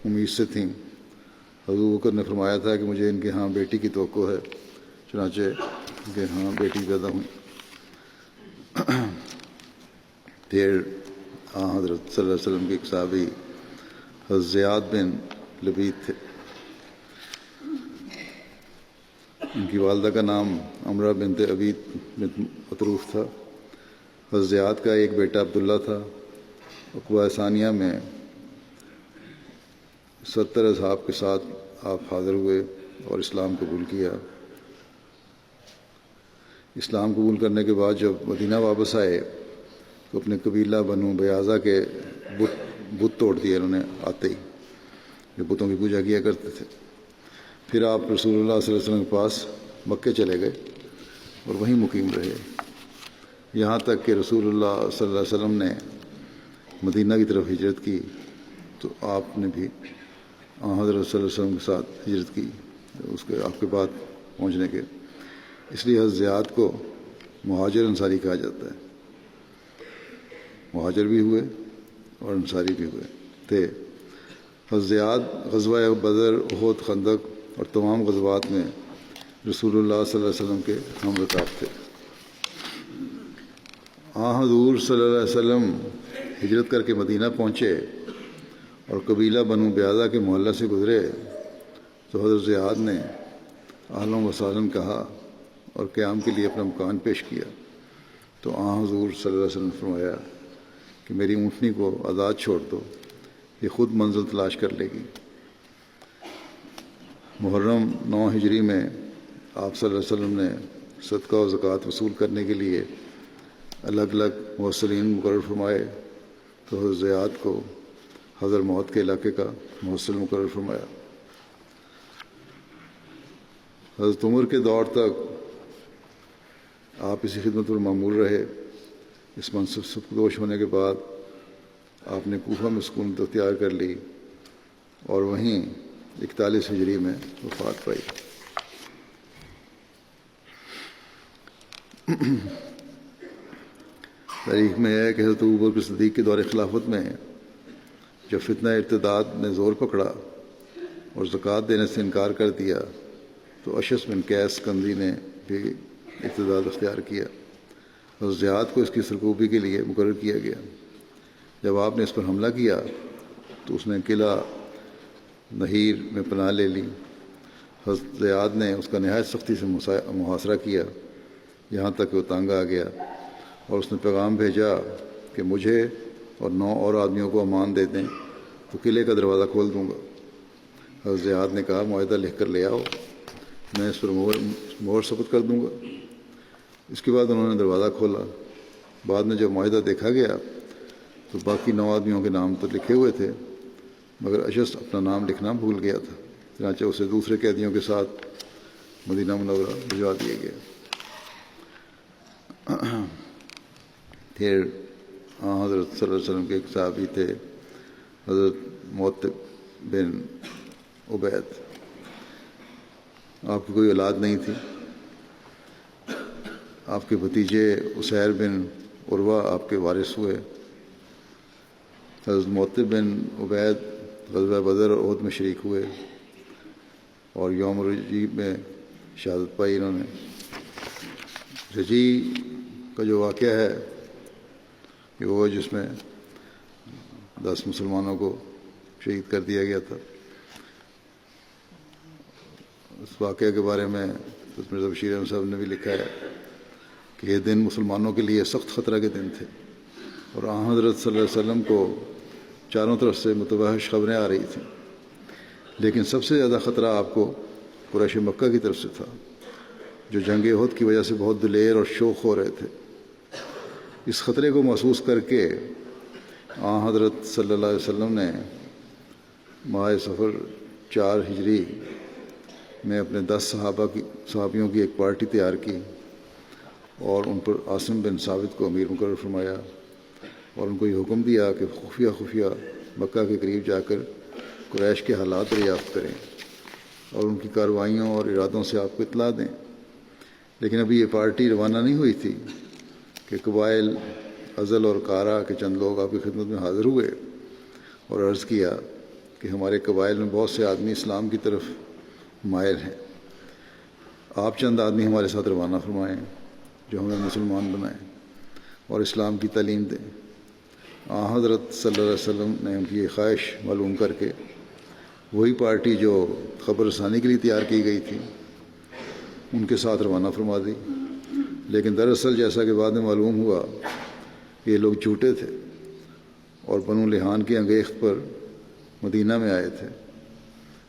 امید سے تھیں۔ حضرت ابوبکر نے فرمایا تھا کہ مجھے ان کے ہاں بیٹی کی توقع ہے، چنانچہ ان کے ہاں بیٹی پیدا ہوئی۔ پھر حضرت صلی اللہ علیہ وسلم کے ایک صحابی حضرت زیاد بن لبید تھے۔ ان کی والدہ کا نام امرہ بنت عبید بنت مطروف تھا۔ حضرت زیاد کا ایک بیٹا عبداللہ تھا۔ عقبہ ثانیہ میں 70 اصحاب کے ساتھ آپ حاضر ہوئے اور اسلام قبول کیا۔ اسلام قبول کرنے کے بعد جب مدینہ واپس آئے تو اپنے قبیلہ بنو بیاضہ کے بت توڑ دیے انہوں نے آتے ہی۔ جو بتوں کی پوجا کیا کرتے تھے۔ پھر آپ رسول اللہ صلی اللہ علیہ وسلم کے پاس مکے چلے گئے اور وہیں مقیم رہے، یہاں تک کہ رسول اللہ صلی اللہ علیہ وسلم نے مدینہ کی طرف ہجرت کی تو آپ نے بھی حضرت صلی اللہ علیہ وسلم کے ساتھ ہجرت کی اس کے آپ کے بعد پہنچنے کے۔ اس لیے حضرت زیاد کو مہاجر انصاری کہا جاتا ہے، مہاجر بھی ہوئے اور انصاری بھی ہوئے تھے۔ حضرت زیاد غزوہ بدر، احد، خندق اور تمام غزوات میں رسول اللہ صلی اللہ علیہ وسلم کے ہم رکاب تھے۔ حضور صلی اللہ علیہ وسلم ہجرت کر کے مدینہ پہنچے اور قبیلہ بنو بیاضہ کے محلہ سے گزرے تو حضرت زیاد نے اہلا و سہلا کہا اور قیام کے لیے اپنا مکان پیش کیا تو حضور صلی اللہ علیہ وسلم نے فرمایا کہ میری اونٹنی کو آزاد چھوڑ دو، یہ خود منزل تلاش کر لے گی۔ محرم 9 ہجری میں آپ صلی اللہ علیہ وسلم نے صدقہ و زکوٰۃ وصول کرنے کے لیے الگ الگ موصلین مقرر فرمائے تو حضرت زیاد کو حضر موت کے علاقے کا موصل مقرر فرمایا۔ حضرت عمر کے دور تک آپ اسی خدمت پر معمول رہے۔ اس منصب سے پردوش ہونے کے بعد آپ نے کوفہ میں سکونت اختیار کر لی اور وہیں 41 ہجری میں وفات پائی۔ تاریخ میں ہے کہ حضرت ابوبکر صدیق کے دور خلافت میں جب فتنہ ارتداد نے زور پکڑا اور زکوٰۃ دینے سے انکار کر دیا تو اشعث بن قیس کندی نے بھی ارتداد اختیار کیا۔ حضرت زیاد کو اس کی سرکوبی کے لیے مقرر کیا گیا۔ جب آپ نے اس پر حملہ کیا تو اس نے قلعہ نہیر میں پناہ لے لی۔ حضرت زیاد نے اس کا نہایت سختی سے محاصرہ کیا یہاں تک کہ وہ تنگ آ گیا اور اس نے پیغام بھیجا کہ مجھے اور 9 اور آدمیوں کو امان دے دیں تو قلعے کا دروازہ کھول دوں گا۔ حضرت زیاد نے کہا معاہدہ لکھ کر لے آؤ، میں اس پر مہر ثبت کر دوں گا۔ اس کے بعد انہوں نے دروازہ کھولا۔ بعد میں جب معاہدہ دیکھا گیا تو باقی 9 آدمیوں کے نام تو لکھے ہوئے تھے مگر اشعث اپنا نام لکھنا بھول گیا تھا، چنانچہ اسے دوسرے قیدیوں کے ساتھ مدینہ منورہ بھجوا دیا گیا۔ پھر حضرت صلی اللہ علیہ وسلم کے ایک صحابی تھے حضرت معتب بن عبید، آپ کی کوئی اولاد نہیں تھی۔ آپ کے بھتیجے اسیر بن عروہ آپ کے وارث ہوئے۔ حضرت معتب بن عبید غزوہ بدر اور احد میں شریک ہوئے اور یوم رجی میں شہادت پائی انہوں نے۔ رجی کا جو واقعہ ہے کہ وہ جس میں 10 مسلمانوں کو شہید کر دیا گیا تھا، اس واقعہ کے بارے میں مرزا بشیر احمد صاحب نے بھی لکھا ہے کہ یہ دن مسلمانوں کے لیے سخت خطرہ کے دن تھے اور حضرت صلی اللہ علیہ وسلم کو چاروں طرف سے متوحش خبریں آ رہی تھیں، لیکن سب سے زیادہ خطرہ آپ کو قریش مکہ کی طرف سے تھا جو جنگ احد کی وجہ سے بہت دلیر اور شوق ہو رہے تھے۔ اس خطرے کو محسوس کر کے حضرت صلی اللہ علیہ وسلم نے ماہ صفر 4 ہجری میں اپنے 10 صحابیوں کی ایک پارٹی تیار کی اور ان پر عاصم بن ثابت کو امیر مقرر فرمایا اور ان کو یہ حکم دیا کہ خفیہ مکہ کے قریب جا کر قریش کے حالات دریافت کریں اور ان کی کارروائیوں اور ارادوں سے آپ کو اطلاع دیں۔ لیکن ابھی یہ پارٹی روانہ نہیں ہوئی تھی کہ قبائل ازل اور کارا کے چند لوگ آپ کی خدمت میں حاضر ہوئے اور عرض کیا کہ ہمارے قبائل میں بہت سے آدمی اسلام کی طرف مائل ہیں، آپ چند آدمی ہمارے ساتھ روانہ فرمائیں جو ہمیں مسلمان بنائیں اور اسلام کی تعلیم دیں۔ حضرت صلی اللہ علیہ وسلم نے ان کی یہ خواہش معلوم کر کے وہی پارٹی جو خبر رسانی کے لیے تیار کی گئی تھی ان کے ساتھ روانہ فرما دی، لیکن دراصل جیسا کہ بعد میں معلوم ہوا کہ یہ لوگ جھوٹے تھے اور بنو لحان کی انگیخت پر مدینہ میں آئے تھے،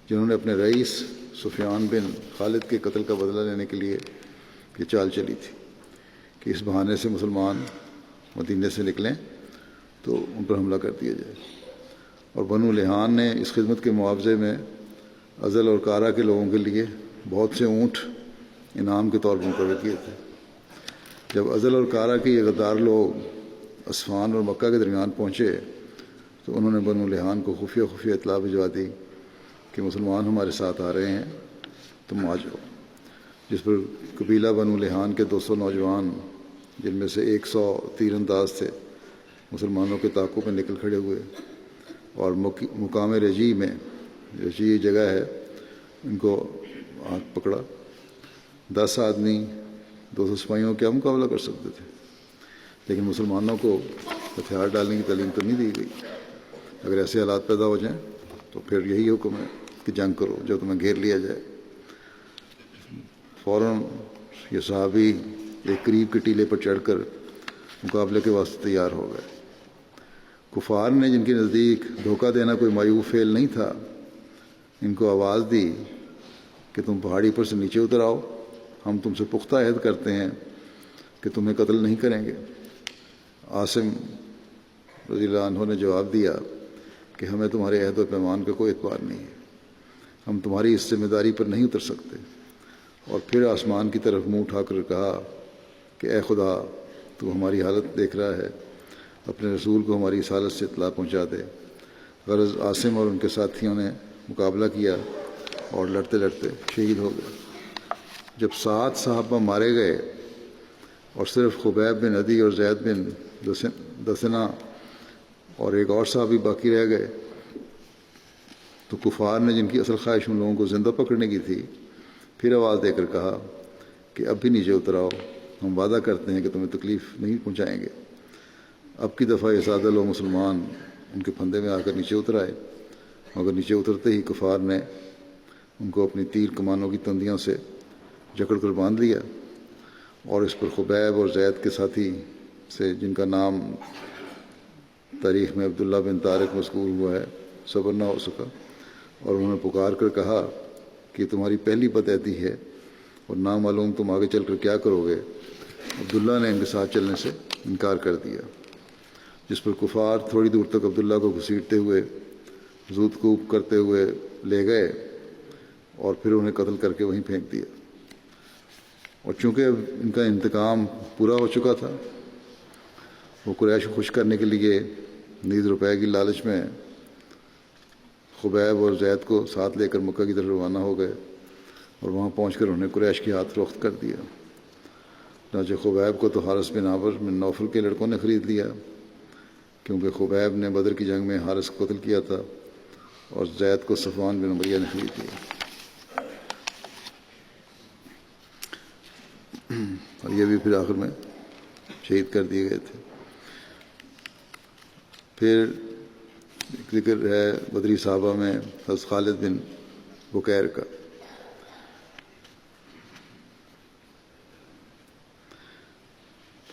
جنہوں نے اپنے رئیس سفیان بن خالد کے قتل کا بدلہ لینے کے لیے یہ چال چلی تھی کہ اس بہانے سے مسلمان مدینے سے نکلیں تو ان پر حملہ کر دیا جائے۔ اور بنو لحان نے اس خدمت کے معاوضے میں ازل اور کارا کے لوگوں کے لیے بہت سے اونٹ انعام کے طور پر مقرر کیے تھے۔ جب ازل اور کارا کے یہ غدار لوگ اصفہان اور مکہ کے درمیان پہنچے تو انہوں نے بنو لحان کو خفیہ اطلاع بھجوا دی کہ مسلمان ہمارے ساتھ آ رہے ہیں، تم آ جاؤ، جس پر قبیلہ بنو لحان کے 200 نوجوان، جن میں سے 100 تیر انداز تھے، مسلمانوں کے طاقوں پہ نکل کھڑے ہوئے اور مقام رجی میں، رجی یہ جگہ ہے، ان کو ہاتھ پکڑا۔ 10 آدمی 200 سپاہیوں کا کیا مقابلہ کر سکتے تھے؟ لیکن مسلمانوں کو ہتھیار ڈالنے کی تعلیم تو نہیں دی گئی۔ اگر ایسے حالات پیدا ہو جائیں تو پھر یہی حکم ہے کہ جنگ کرو جب تمہیں گھیر لیا جائے۔ فوراً یہ صحابی ایک قریب کے ٹیلے پر چڑھ کر مقابلے کے واسطے تیار ہو گئے۔ کفار نے، جن کے نزدیک دھوکہ دینا کوئی معیوب فعل نہیں تھا، ان کو آواز دی کہ تم پہاڑی پر سے نیچے اتر آؤ، ہم تم سے پختہ عہد کرتے ہیں کہ تمہیں قتل نہیں کریں گے۔ عاصم رضی اللہ عنہ نے جواب دیا کہ ہمیں تمہارے عہد و پیمان کا کوئی اعتبار نہیں ہے، ہم تمہاری اس ذمہ داری پر نہیں اتر سکتے۔ اور پھر آسمان کی طرف منہ اٹھا کر کہا کہ اے خدا، تو ہماری حالت دیکھ رہا ہے، اپنے رسول کو ہماری اس حالت سے اطلاع پہنچا دے۔ غرض عاصم اور ان کے ساتھیوں نے مقابلہ کیا اور لڑتے لڑتے شہید ہو گئے۔ جب 7 صحابہ مارے گئے اور صرف خبیب بن عدی اور زید بن دسنہ اور ایک اور صحابی باقی رہ گئے تو کفار نے، جن کی اصل خواہش ان لوگوں کو زندہ پکڑنے کی تھی، پھر آواز دے کر کہا کہ اب بھی نیچے اتر آؤ، ہم وعدہ کرتے ہیں کہ تمہیں تکلیف نہیں پہنچائیں گے۔ اب کی دفعہ یہ سادہ لوگ مسلمان ان کے پھندے میں آ کر نیچے اتر آئے، مگر نیچے اترتے ہی کفار نے ان کو اپنی تیر کمانوں کی تندیوں سے جکڑ کر باندھ لیا، اور اس پر خبیب اور زید کے ساتھی سے، جن کا نام تاریخ میں عبداللہ بن طارق مذکور ہوا ہے، صبر نہ ہو سکا، اور انہوں نے پکار کر کہا کہ یہ تمہاری پہلی بدعہدی ہے اور نامعلوم تم آگے چل کر کیا کرو گے۔ عبداللہ نے ان کے ساتھ چلنے سے انکار کر دیا، جس پر کفار تھوڑی دور تک عبداللہ کو گھسیٹتے ہوئے، زود کوب کرتے ہوئے لے گئے اور پھر انہیں قتل کر کے وہیں پھینک دیا۔ اور چونکہ اب ان کا انتقام پورا ہو چکا تھا، وہ قریش کو خوش کرنے کے لیے نیز روپے کی لالچ میں خبیب اور زید کو ساتھ لے کر مکہ کی طرف روانہ ہو گئے، اور وہاں پہنچ کر انہیں قریش کے ہاتھ فروخت کر دیا۔ چنانچہ خبیب کو تو حارث بن عامر بن نوفل کے لڑکوں نے خرید لیا، کیونکہ خبیب نے بدر کی جنگ میں حارث کو قتل کیا تھا، اور زید کو صفوان بن امیہ نے خرید لیا۔ اور یہ بھی پھر آخر میں شہید کر دیے گئے تھے۔ پھر ذکر ہے بدری صحابہ میں حضرت خالد بن بکیر کا۔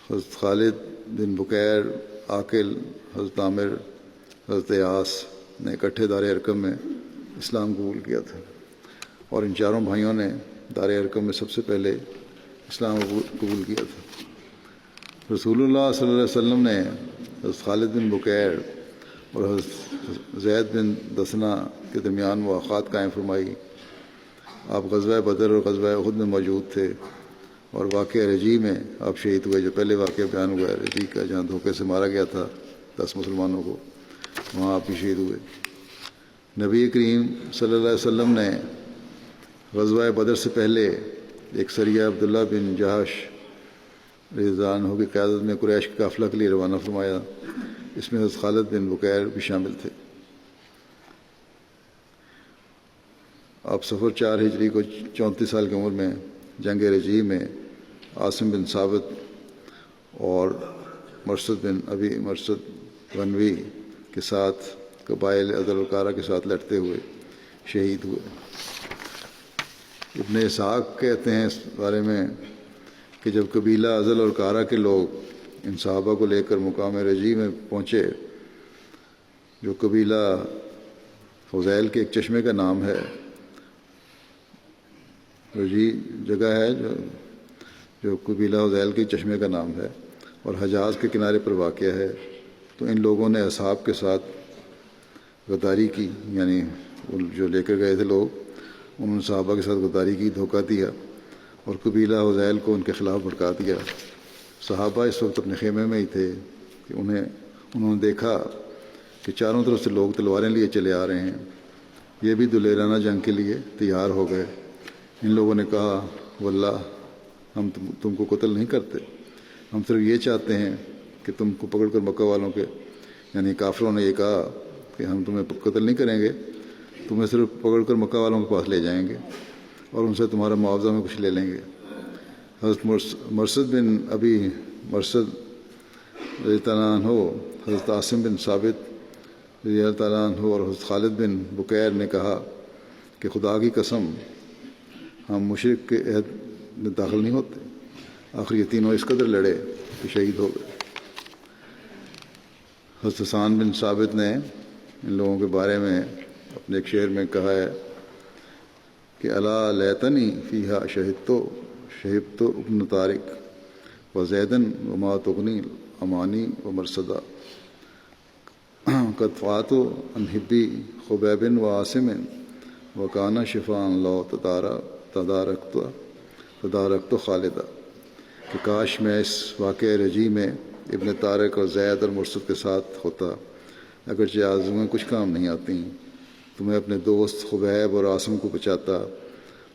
حضرت خالد بن بکیر، عاقل، حضرت عامر، حضرت عاص نے اکٹھے دار ارقم میں اسلام قبول کیا تھا، اور ان چاروں بھائیوں نے دار ارقم میں سب سے پہلے اسلام قبول کیا تھا۔ رسول اللہ صلی اللہ علیہ وسلم نے حضرت خالد بن بکیر اور حضرت زید بن دسنہ کے درمیان مواخات قائم فرمائی۔ آپ غزوہ بدر اور غزوہ احد میں موجود تھے، اور واقعہ رجی میں آپ شہید ہوئے، جو پہلے واقعہ بیان ہوا ہے رجی کا، جہاں دھوکے سے مارا گیا تھا 10 مسلمانوں کو، وہاں آپ بھی شہید ہوئے۔ نبی کریم صلی اللہ علیہ وسلم نے غزوہ بدر سے پہلے ایک سریہ عبداللہ بن جہش رضی اللہ عنہ کی قیادت میں قریش کے قافلہ کے لیے روانہ فرمایا۔ اس میں حضرت خالد بن بکیر بھی شامل تھے۔ آپ صفر 4 ہجری کو 34 سال کی عمر میں جنگ رجی میں عاصم بن ثابت اور مرثد بن ابی مرثد غنوی کے ساتھ قبائل عدل و کارا کے ساتھ لڑتے ہوئے شہید ہوئے۔ ابن اسحاق کہتے ہیں اس بارے میں کہ جب قبیلہ عزل اور کارا کے لوگ ان صحابہ کو لے کر مقام رجی میں پہنچے، جو قبیلہ حذیل کے ایک چشمے کا نام ہے، رجی جگہ ہے جو قبیلہ حذیل کے چشمے کا نام ہے اور حجاز کے کنارے پر واقع ہے، تو ان لوگوں نے اصحاب کے ساتھ غداری کی، یعنی وہ جو لے کر گئے تھے لوگ، انہوں نے صحابہ کے ساتھ غداری کی، دھوکہ دیا اور قبیلہ حذیل کو ان کے خلاف بھڑکا دیا۔ صحابہ اس وقت اپنے خیمے میں ہی تھے کہ انہوں نے دیکھا کہ چاروں طرف سے لوگ تلواریں لیے چلے آ رہے ہیں، یہ بھی دلیرانہ جنگ کے لیے تیار ہو گئے۔ ان لوگوں نے کہا واللہ ہم تم کو قتل نہیں کرتے، ہم صرف یہ چاہتے ہیں کہ تم کو پکڑ کر مکہ والوں کے، یعنی کافروں نے یہ کہا کہ ہم تمہیں قتل نہیں کریں گے، تمہیں صرف پکڑ کر مکہ والوں کے پاس لے جائیں گے اور ان سے تمہارا معاوضہ میں کچھ لے لیں گے۔ حضرت مرثد بن ابی مرثد رضی اللہ تعالیٰ عنہ، حضرت عاصم بن ثابت رضی اللہ تعالیٰ عنہ اور حضرت خالد بن بکیر نے کہا کہ خدا کی قسم ہم مشرک کے عہد میں داخل نہیں ہوتے۔ آخر یہ تینوں اس قدر لڑے کہ شہید ہو گئے۔ حضرت حسان بن ثابت نے ان لوگوں کے بارے میں اپنے ایک شعر میں کہا ہے کہ الا لیتنی فیہا شہبت ابن طارق و زیدن وما تغنی امانی و مرصدہ قد فات عن حبی خبیب و عاصم و کانا شفاء لو تدارکت خالدہ، کہ کاش میں اس واقعہ رجی میں ابن طارق اور زید اور مرثد کے ساتھ ہوتا، اگرچہ آرزوئیں کچھ کام نہیں آتی، تو میں اپنے دوست خبیب اور عاصم کو بچاتا،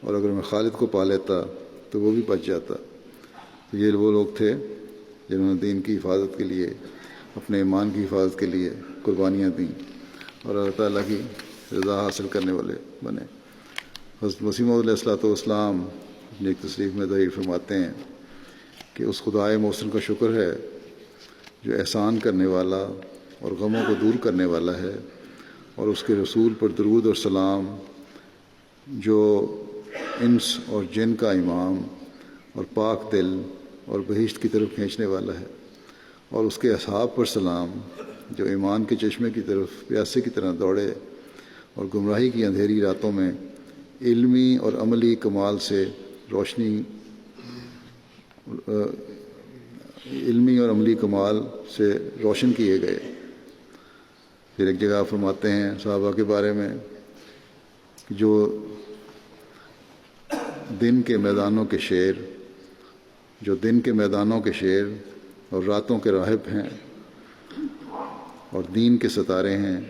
اور اگر میں خالد کو پا لیتا تو وہ بھی بچ جاتا۔ تو یہ وہ لوگ تھے جنہوں نے دین کی حفاظت کے لیے، اپنے ایمان کی حفاظت کے لیے قربانیاں دیں اور اللہ تعالیٰ کی رضا حاصل کرنے والے بنے۔ حضرت مسیح موعود علیہ الصلوۃ والسلام اپنی ایک تصریف میں تحریر فرماتے ہیں کہ اس خدائے محسن کا شکر ہے جو احسان کرنے والا اور غموں کو دور کرنے والا ہے، اور اس کے رسول پر درود اور سلام جو انس اور جن کا امام اور پاک دل اور بہشت کی طرف کھینچنے والا ہے، اور اس کے اصحاب پر سلام جو ایمان کے چشمے کی طرف پیاسے کی طرح دوڑے اور گمراہی کی اندھیری راتوں میں علمی اور عملی کمال سے روشن کیے گئے۔ پھر ایک جگہ فرماتے ہیں صحابہ کے بارے میں جو دن کے میدانوں کے شیر اور راتوں کے راہب ہیں اور دین کے ستارے ہیں۔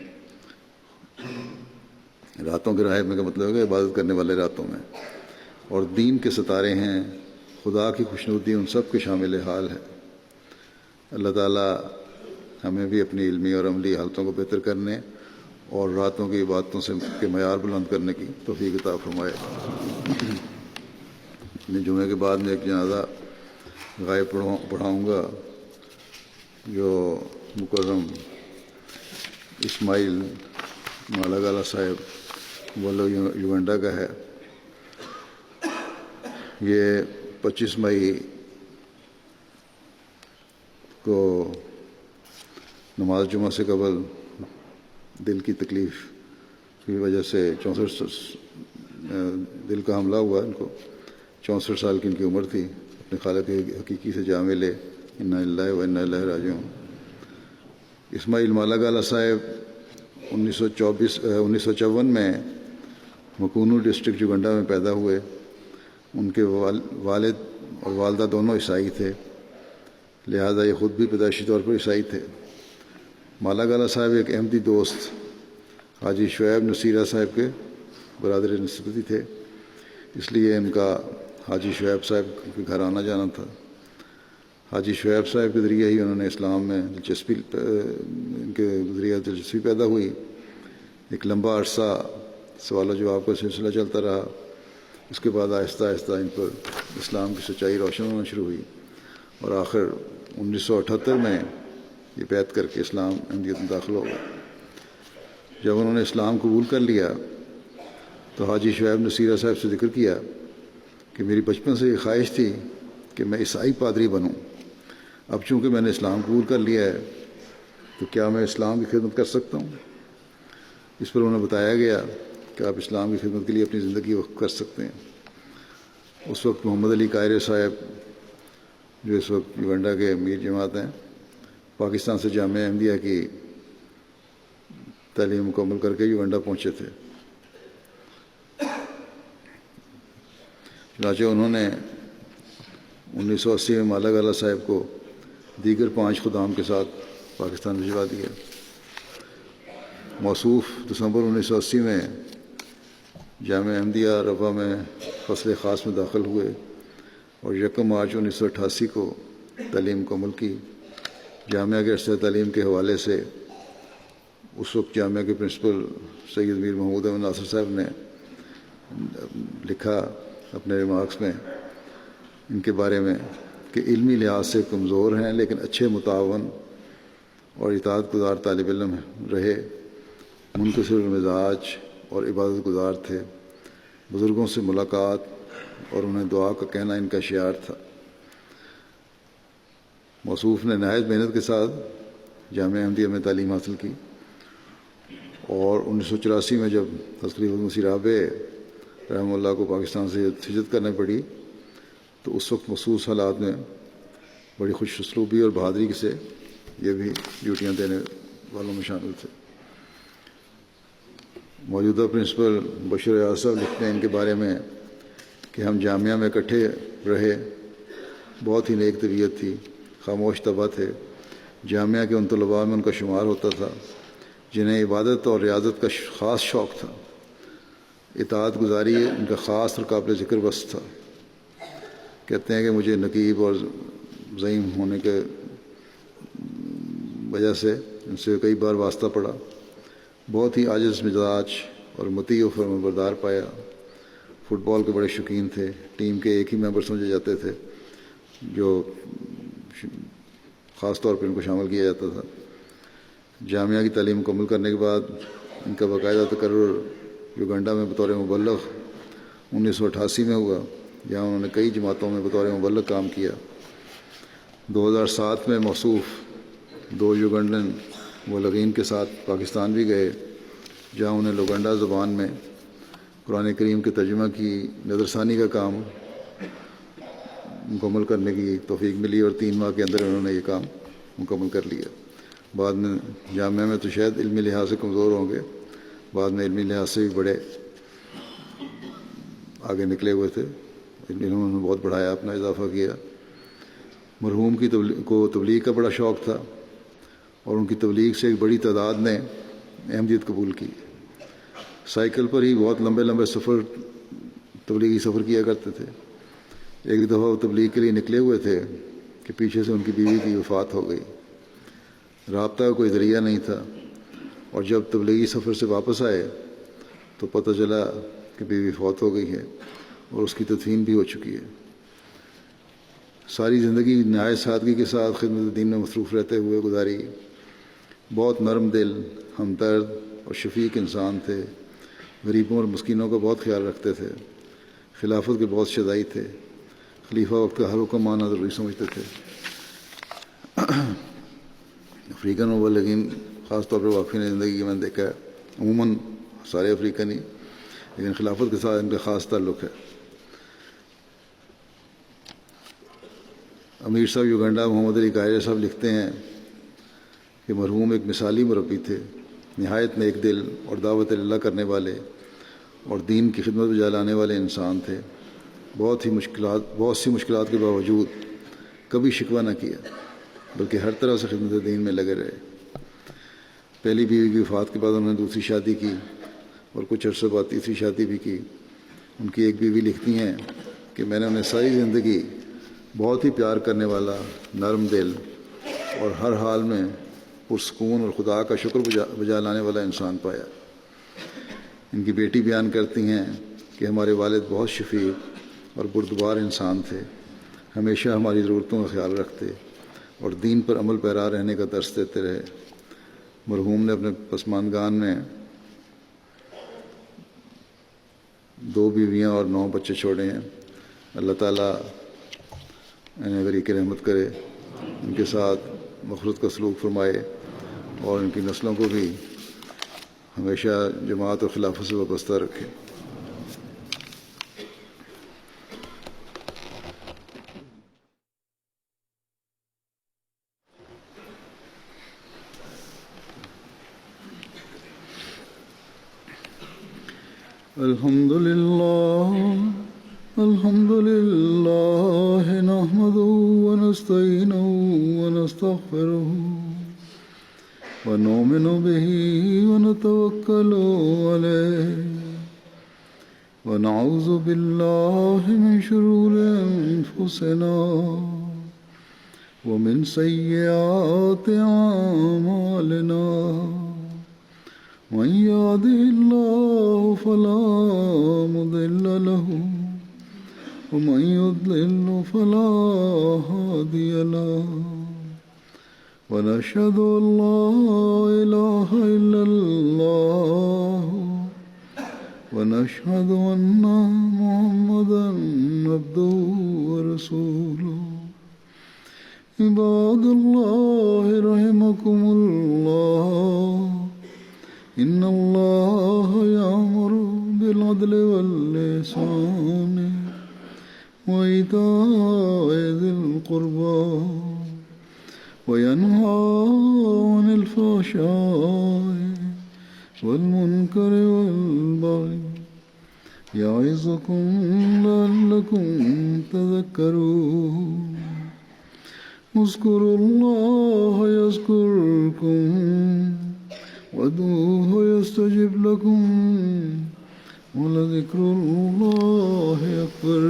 راتوں کے راہب میں کا مطلب ہے عبادت کرنے والے راتوں میں، اور دین کے ستارے ہیں، خدا کی خوشنودی ان سب کے شامل حال ہے۔ اللہ تعالیٰ ہمیں بھی اپنی علمی اور عملی حالتوں کو بہتر کرنے اور راتوں کی عبادتوں سے کے معیار بلند کرنے کی توفیق عطا فرمائے۔ میں جمعے کے بعد میں ایک جنازہ غائب پڑھاؤں گا جو مکرم اسماعیل مالاگالا صاحب واللو یوگنڈا کا ہے۔ یہ 25 مئی کو نماز جمعہ سے قبل دل کی تکلیف کی وجہ سے 64 دل کا حملہ ہوا، ان کو 64 سال کی ان کی عمر تھی، اپنے خالق حقیقی سے جا ملے، انا للہ و انا الیہ راجعون۔ اسماعیل مالاگالا صاحب 1954 میں مکونو ڈسٹرکٹ یوگنڈا میں پیدا ہوئے۔ ان کے والد اور والدہ دونوں عیسائی تھے، لہذا یہ خود بھی پیدائشی طور پر عیسائی تھے۔ مالاگالا صاحب ایک احمدی دوست حاجی شعیب نصیرہ صاحب کے برادر نسبتی تھے، اس لیے ان کا حاجی شعیب صاحب کے گھر آنا جانا تھا۔ حاجی شعیب صاحب کے ذریعے ہی انہوں نے اسلام میں ان کے ذریعے دلچسپی پیدا ہوئی۔ ایک لمبا عرصہ سوال و جواب کا سلسلہ چلتا رہا، اس کے بعد آہستہ آہستہ ان پر اسلام کی سچائی روشن ہونا شروع ہوئی، اور آخر 1978 میں یہ بیعت کر کے اسلام احمدیت میں داخل ہو گئے۔ جب انہوں نے اسلام قبول کر لیا تو حاجی شعیب نصیرہ صاحب سے ذکر کیا کہ میری بچپن سے یہ خواہش تھی کہ میں عیسائی پادری بنوں، اب چونکہ میں نے اسلام قبول کر لیا ہے تو کیا میں اسلام کی خدمت کر سکتا ہوں؟ اس پر انہیں بتایا گیا کہ آپ اسلام کی خدمت کے لیے اپنی زندگی وقف کر سکتے ہیں۔ اس وقت محمد علی قائر صاحب جو اس وقت یوگنڈا کے امیر جماعت ہیں، پاکستان سے جامعہ احمدیہ کی تعلیم مکمل کر کے یوگنڈا پہنچے تھے۔ چنانچہ انہوں نے 1980 میں مالا گالا صاحب کو دیگر 5 خدام کے ساتھ پاکستان بھجوا دیا۔ موصوف دسمبر 1980 میں جامعہ احمدیہ ربوہ میں فصل خاص میں داخل ہوئے اور 1 مارچ 1988 کو تعلیم مکمل کی۔ جامعہ کے عرصہ تعلیم کے حوالے سے اس وقت جامعہ کے پرنسپل سید میر محمود احمد ناصر صاحب نے لکھا اپنے ریمارکس میں ان کے بارے میں کہ علمی لحاظ سے کمزور ہیں لیکن اچھے متعاون اور اطاعت گزار طالب علم رہے، منکسر المزاج اور عبادت گزار تھے، بزرگوں سے ملاقات اور انہیں دعا کا کہنا ان کا شعار تھا۔ موصوف نے نہایت محنت کے ساتھ جامعہ احمدیہ میں تعلیم حاصل کی اور 1984 میں جب حضرت خلیفۃ مسیح رابع رحمہ اللہ کو پاکستان سے ہجرت کرنے پڑی تو اس وقت مخصوص حالات میں بڑی خوش اسلوبی اور بہادری سے یہ بھی ڈیوٹیاں دینے والوں میں شامل تھے۔ موجودہ پرنسپل بشیر ایاز صاحب لکھتے ہیں ان کے بارے میں کہ ہم جامعہ میں اکٹھے رہے، بہت ہی نیک طبیعت تھی، خاموش طبع تھے۔ جامعہ کے ان طلباء میں ان کا شمار ہوتا تھا جنہیں عبادت اور ریاضت کا خاص شوق تھا۔ اطاعت گزاری ان کا خاص اور قابل ذکر بس تھا۔ کہتے ہیں کہ مجھے نقیب اور ضعیم ہونے کے وجہ سے ان سے کئی بار واسطہ پڑا، بہت ہی عاجز مزاج اور مطیع و فرمانبردار پایا۔ فٹ بال کے بڑے شوقین تھے، ٹیم کے ایک ہی ممبر سمجھے جاتے تھے جو خاص طور پہ ان کو شامل کیا جاتا تھا۔ جامعہ کی تعلیم مکمل کرنے کے بعد ان کا باقاعدہ تقرر یوگنڈا میں بطور مبلغ 1988 میں ہوا، جہاں انہوں نے کئی جماعتوں میں بطور مبلغ کام کیا۔ 2007 میں موصوف 2 یوگنڈن مبلغین کے ساتھ پاکستان بھی گئے، جہاں انہیں لوگنڈا زبان میں قرآن کریم کے ترجمہ کی نظرثانی کا کام مکمل کرنے کی توفیق ملی اور 3 ماہ کے اندر انہوں نے یہ کام مکمل کر لیا۔ بعد میں جامعہ میں تو شاید علمی لحاظ سے کمزور ہوں گے، بعد میں علمی لحاظ سے بھی بڑے آگے نکلے ہوئے تھے، انہوں نے بہت بڑھایا، اپنا اضافہ کیا۔ مرحوم کو تبلیغ کا بڑا شوق تھا اور ان کی تبلیغ سے ایک بڑی تعداد نے احمدیت قبول کی۔ سائیکل پر ہی بہت لمبے لمبے تبلیغی سفر کیا کرتے تھے۔ ایک دفعہ وہ تبلیغ کے لیے نکلے ہوئے تھے کہ پیچھے سے ان کی بیوی کی وفات ہو گئی۔ رابطہ کا کوئی ذریعہ نہیں تھا اور جب تبلیغی سفر سے واپس آئے تو پتہ چلا کہ بیوی فوت ہو گئی ہے اور اس کی تدفین بھی ہو چکی ہے۔ ساری زندگی نہایت سادگی کے ساتھ خدمت دین میں مصروف رہتے ہوئے گزاری۔ بہت نرم دل، ہمدرد اور شفیق انسان تھے، غریبوں اور مسکینوں کا بہت خیال رکھتے تھے، خلافت کے بہت شدائی تھے، خلیفہ وقت کا ہر حکم ماننا ضروری سمجھتے تھے۔ افریقن مبلغین خاص طور پر واقفین زندگی میں نے دیکھا ہے، عموماً سارے افریقن ہی، لیکن خلافت کے ساتھ ان کا خاص تعلق ہے۔ امیر صاحب یوگنڈا محمد علی قاہرہ صاحب لکھتے ہیں کہ مرحوم ایک مثالی مربی تھے، نہایت نیک دل اور دعوت اللہ کرنے والے اور دین کی خدمت بجا لانے والے انسان تھے۔ بہت سی مشکلات کے باوجود کبھی شکوہ نہ کیا، بلکہ ہر طرح سے خدمت دین میں لگے رہے۔ پہلی بیوی کی وفات کے بعد انہوں نے دوسری شادی کی اور کچھ عرصے بعد تیسری شادی بھی کی۔ ان کی ایک بیوی لکھتی ہیں کہ میں نے انہیں ساری زندگی بہت ہی پیار کرنے والا، نرم دل اور ہر حال میں پرسکون اور خدا کا شکر بجا لانے والا انسان پایا۔ ان کی بیٹی بیان کرتی ہیں کہ ہمارے والد بہت شفیق اور بردبار انسان تھے، ہمیشہ ہماری ضرورتوں کا خیال رکھتے اور دین پر عمل پیرا رہنے کا درس دیتے رہے۔ مرحوم نے اپنے پسماندگان میں 2 بیویاں اور 9 بچے چھوڑے ہیں۔ اللہ تعالیٰ انہیں غریق رحمت کرے، ان کے ساتھ مغفرت کا سلوک فرمائے اور ان کی نسلوں کو بھی ہمیشہ جماعت اور خلافت سے وابستہ رکھے۔ الحمد لله الحمد لله نحمده ونستعينه ونستغفره ونؤمن به ونتوكل عليه ونعوذ بالله من شرور أنفسنا ومن سيئات أعمالنا من يهده الله فلا مضل له ومن يضلل فلا هادي له ونشهد أن لا إله إلا الله ونشهد أن محمدا عبده ورسوله عباد الله رحمكم الله إن الله يأمر بالعدل والإحسان وإيتاء ذي القربى وينهى عن الفحشاء والمنكر والبغي يعظكم لعلكم تذكرون اذكروا الله يذكركم وادعوه يستجب لكم ولذكر الله أكبر.